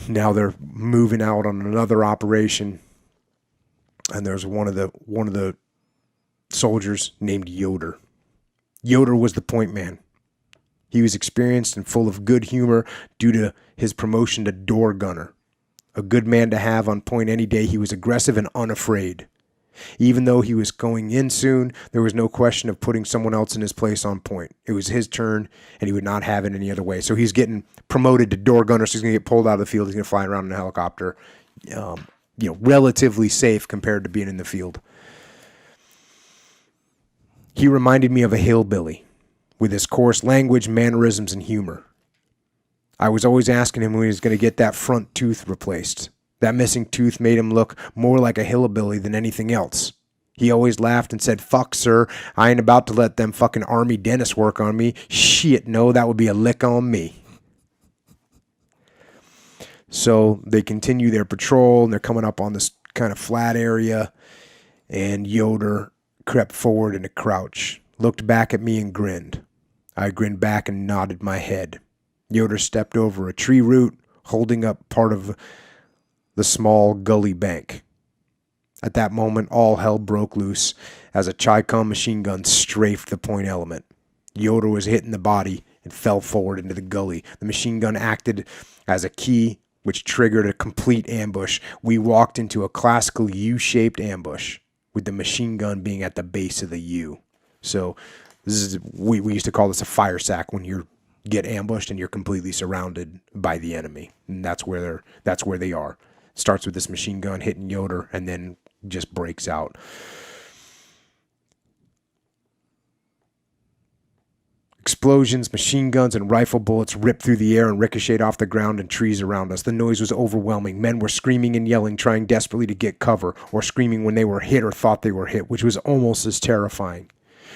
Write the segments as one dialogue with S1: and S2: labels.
S1: Now they're moving out on another operation, and there's one of the soldiers named Yoder. Yoder was the point man. He was experienced and full of good humor due to his promotion to door gunner. A good man to have on point any day. He was aggressive and unafraid. Even though he was going in soon, there was no question of putting someone else in his place on point. It was his turn, and he would not have it any other way. So he's getting promoted to door gunner, so he's going to get pulled out of the field. He's going to fly around in a helicopter, relatively safe compared to being in the field. He reminded me of a hillbilly with his coarse language, mannerisms, and humor. I was always asking him when he was going to get that front tooth replaced. That missing tooth made him look more like a hillbilly than anything else. He always laughed and said, "Fuck, sir, I ain't about to let them fucking army dentists work on me. Shit, no, that would be a lick on me." So they continue their patrol, and they're coming up on this kind of flat area, and Yoder crept forward in a crouch, looked back at me and grinned. I grinned back and nodded my head. Yoder stepped over a tree root, holding up part of the small gully bank. At that moment, all hell broke loose as a Chi-Com machine gun strafed the point element. Yoder was hit in the body and fell forward into the gully. The machine gun acted as a key which triggered a complete ambush. We walked into a classical U-shaped ambush, with the machine gun being at the base of the U. So we used to call this a fire sack when you get ambushed and you're completely surrounded by the enemy. And that's where they are. Starts with this machine gun hitting Yoder and then just breaks out. Explosions, machine guns, and rifle bullets ripped through the air and ricocheted off the ground and trees around us. The noise was overwhelming. Men were screaming and yelling, trying desperately to get cover, or screaming when they were hit or thought they were hit, which was almost as terrifying.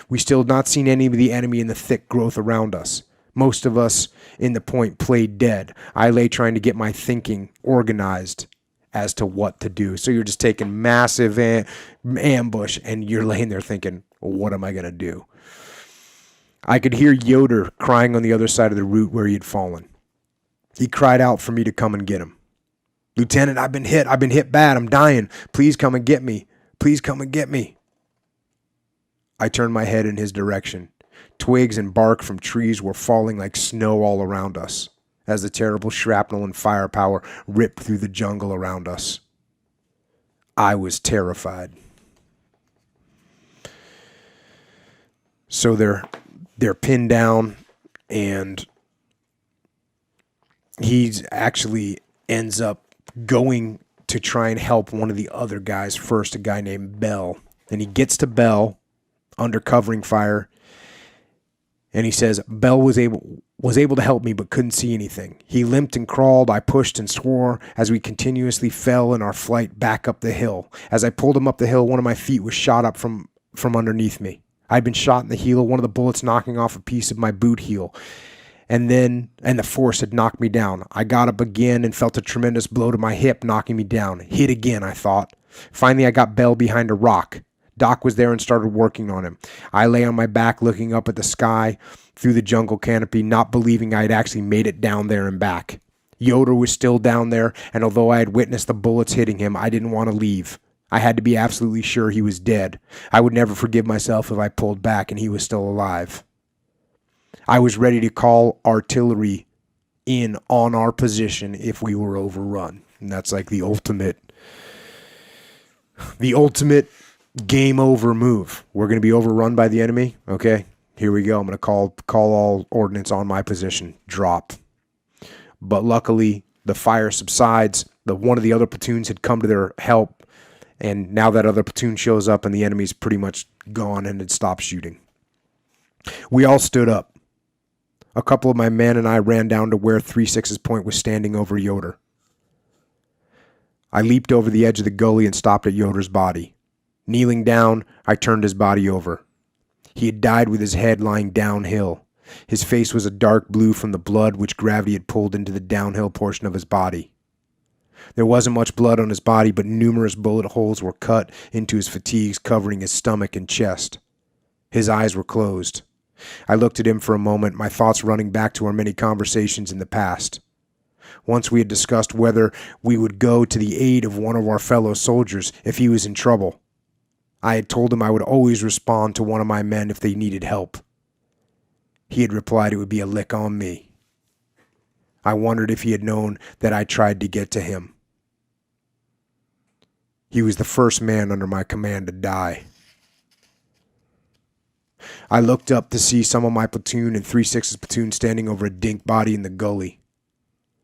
S1: We still had not seen any of the enemy in the thick growth around us. Most of us in the point played dead. I lay trying to get my thinking organized as to what to do. So you're just taking massive ambush, and you're laying there thinking, what am I going to do? I could hear Yoder crying on the other side of the route where he had fallen. He cried out for me to come and get him. "Lieutenant, I've been hit bad. I'm dying. Please come and get me. Please come and get me." I turned my head in his direction. Twigs and bark from trees were falling like snow all around us, as the terrible shrapnel and firepower ripped through the jungle around us. I was terrified. So they're pinned down, and he actually ends up going to try and help one of the other guys first, a guy named Bell. And he gets to Bell under covering fire, and he says, "Bell was able to help me but couldn't see anything. He limped and crawled. I pushed and swore as we continuously fell in our flight back up the hill. As I pulled him up the hill, one of my feet was shot up from underneath me. I'd been shot in the heel, one of the bullets knocking off a piece of my boot heel. And the force had knocked me down. I got up again and felt a tremendous blow to my hip, knocking me down. Hit again, I thought. Finally, I got Bell behind a rock. Doc was there and started working on him. I lay on my back looking up at the sky through the jungle canopy, not believing I had actually made it down there and back. Yoder was still down there, and although I had witnessed the bullets hitting him, I didn't want to leave. I had to be absolutely sure he was dead. I would never forgive myself if I pulled back and he was still alive. I was ready to call artillery in on our position if we were overrun. And that's like the ultimate game over move. We're going to be overrun by the enemy. Okay, here we go. I'm going to call all ordnance on my position. Drop. But luckily, the fire subsides. One of the other platoons had come to their help, and now that other platoon shows up, and the enemy's pretty much gone and had stopped shooting. We all stood up. A couple of my men and I ran down to where 3-6's point was standing over Yoder. I leaped over the edge of the gully and stopped at Yoder's body. Kneeling down, I turned his body over. He had died with his head lying downhill. His face was a dark blue from the blood which gravity had pulled into the downhill portion of his body. There wasn't much blood on his body, but numerous bullet holes were cut into his fatigues, covering his stomach and chest. His eyes were closed. I looked at him for a moment, my thoughts running back to our many conversations in the past. Once we had discussed whether we would go to the aid of one of our fellow soldiers if he was in trouble. I had told him I would always respond to one of my men if they needed help. He had replied it would be a lick on me. I wondered if he had known that I tried to get to him. He was the first man under my command to die. I looked up to see some of my platoon and 3-6's platoon standing over a dink body in the gully.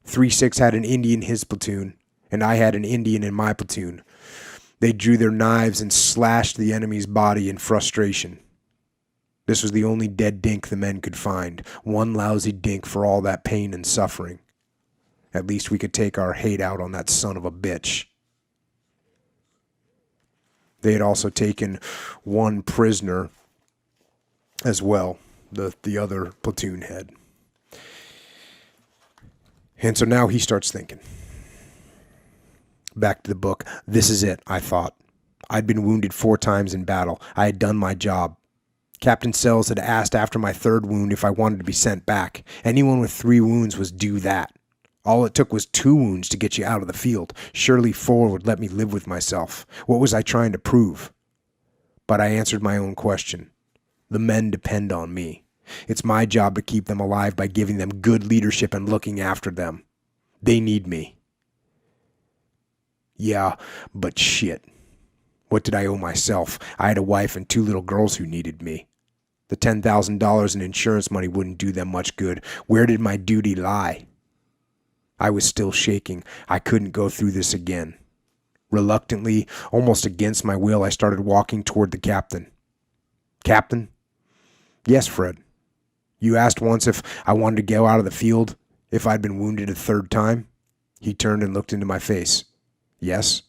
S1: 3-6 had an Indian in his platoon, and I had an Indian in my platoon. They drew their knives and slashed the enemy's body in frustration. This was the only dead dink the men could find. One lousy dink for all that pain and suffering. At least we could take our hate out on that son of a bitch. They had also taken one prisoner as well, the other platoon head. And so now he starts thinking. Back to the book. This is it, I thought. I'd been wounded 4 times in battle. I had done my job. Captain Sells had asked after my 3rd wound if I wanted to be sent back. Anyone with 3 wounds was due that. All it took was 2 wounds to get you out of the field. Surely 4 would let me live with myself. What was I trying to prove? But I answered my own question. The men depend on me. It's my job to keep them alive by giving them good leadership and looking after them. They need me. Yeah, but shit. What did I owe myself? I had a wife and 2 little girls who needed me. The $10,000 in insurance money wouldn't do them much good. Where did my duty lie? I was still shaking. I couldn't go through this again. Reluctantly, almost against my will, I started walking toward the captain. Captain? Yes, Fred. You asked once if I wanted to go out of the field, if I'd been wounded a 3rd time? He turned and looked into my face. Yes.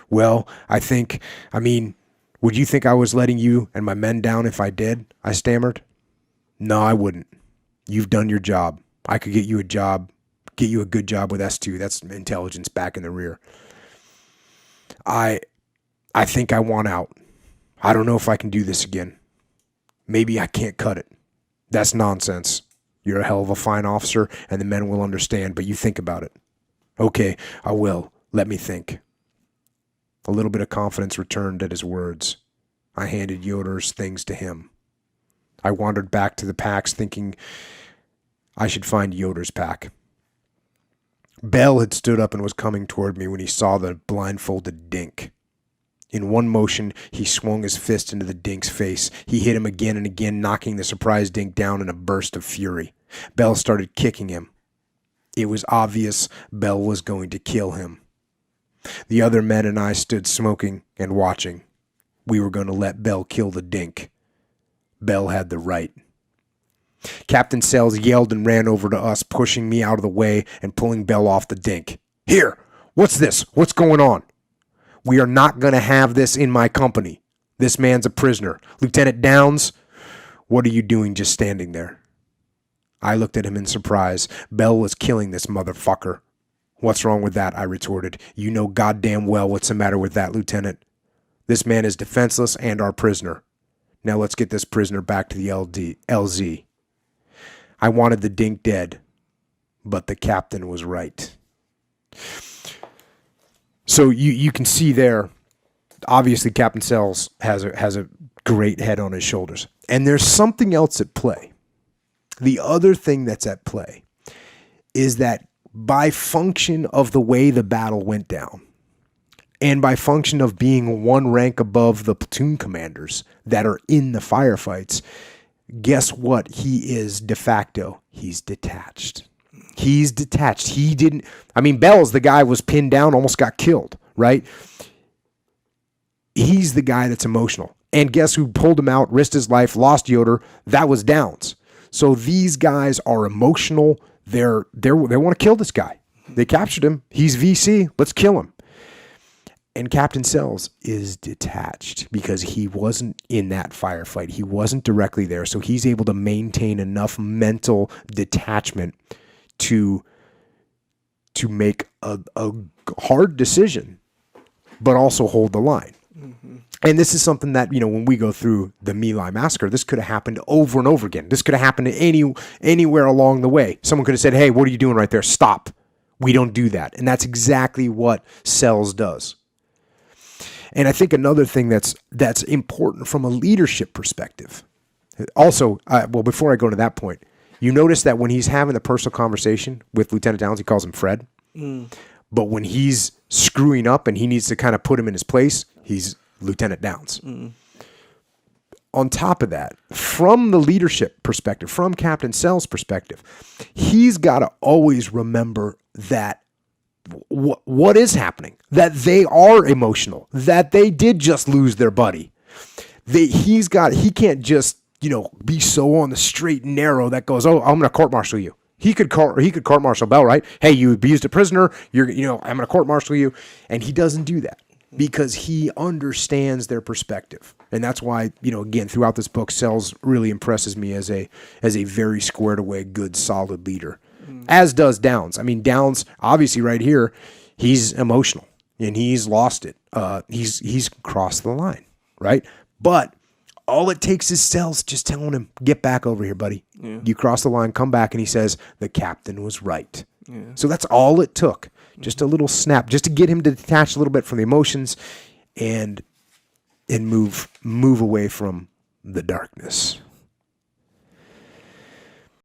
S1: Well, would you think I was letting you and my men down if I did? I stammered. No, I wouldn't. You've done your job. I could get you a good job with S2. That's intelligence back in the rear. I think I want out. I don't know if I can do this again. Maybe I can't cut it. That's nonsense. You're a hell of a fine officer, and the men will understand, but you think about it. Okay, I will. Let me think. A little bit of confidence returned at his words. I handed Yoder's things to him. I wandered back to the packs thinking I should find Yoder's pack. Bell had stood up and was coming toward me when he saw the blindfolded dink. In one motion, he swung his fist into the dink's face. He hit him again and again, knocking the surprised dink down in a burst of fury. Bell started kicking him. It was obvious Bell was going to kill him. The other men and I stood smoking and watching. We were going to let Bell kill the dink. Bell had the right. Captain Sells yelled and ran over to us, pushing me out of the way and pulling Bell off the dink. Here! What's this? What's going on? We are not going to have this in my company. This man's a prisoner. Lieutenant Downs, what are you doing just standing there? I looked at him in surprise. Bell was killing this motherfucker. What's wrong with that? I retorted. You know goddamn well what's the matter with that, Lieutenant. This man is defenseless and our prisoner. Now let's get this prisoner back to the LZ. I wanted the dink dead, but the captain was right. So you can see there, obviously Captain Sells has a great head on his shoulders. And there's something else at play. The other thing that's at play is that by function of the way the battle went down, and by function of being one rank above the platoon commanders that are in the firefights, guess what he is de facto? He's detached. He's detached. Bell's the guy was pinned down, almost got killed, right? He's the guy that's emotional. And guess who pulled him out, risked his life, lost Yoder? That was Downs. So these guys are emotional. They want to kill this guy. They captured him. He's VC. Let's kill him. And Captain Sells is detached because he wasn't in that firefight. He wasn't directly there. So he's able to maintain enough mental detachment to make a hard decision, but also hold the line. Mm-hmm. And this is something that, when we go through the My Lai massacre, this could have happened over and over again. This could have happened anywhere along the way. Someone could have said, hey, what are you doing right there? Stop. We don't do that. And that's exactly what Sells does. And I think another thing that's important from a leadership perspective. Also, before I go to that point, you notice that when he's having the personal conversation with Lieutenant Downs, he calls him Fred. But when he's screwing up and he needs to kind of put him in his place, he's Lieutenant Downs. On top of that, from the leadership perspective, from Captain Sells' perspective, he's got to always remember that what is happening, that they are emotional, that they did just lose their buddy. He can't just, be so on the straight and narrow that goes, oh, I'm going to court-martial you. He could court-martial Bell, right? Hey, you abused a prisoner. I'm going to court-martial you. And he doesn't do that because he understands their perspective. And that's why, again, throughout this book, Sells really impresses me as a very squared away, good, solid leader. As does Downs. I mean, Downs, obviously right here, he's emotional and he's lost it. He's crossed the line, right? But all it takes is Sells just telling him, get back over here, buddy. Yeah. You cross the line, come back, and he says, the captain was right. Yeah. So that's all it took. Just a little snap, just to get him to detach a little bit from the emotions and move away from the darkness.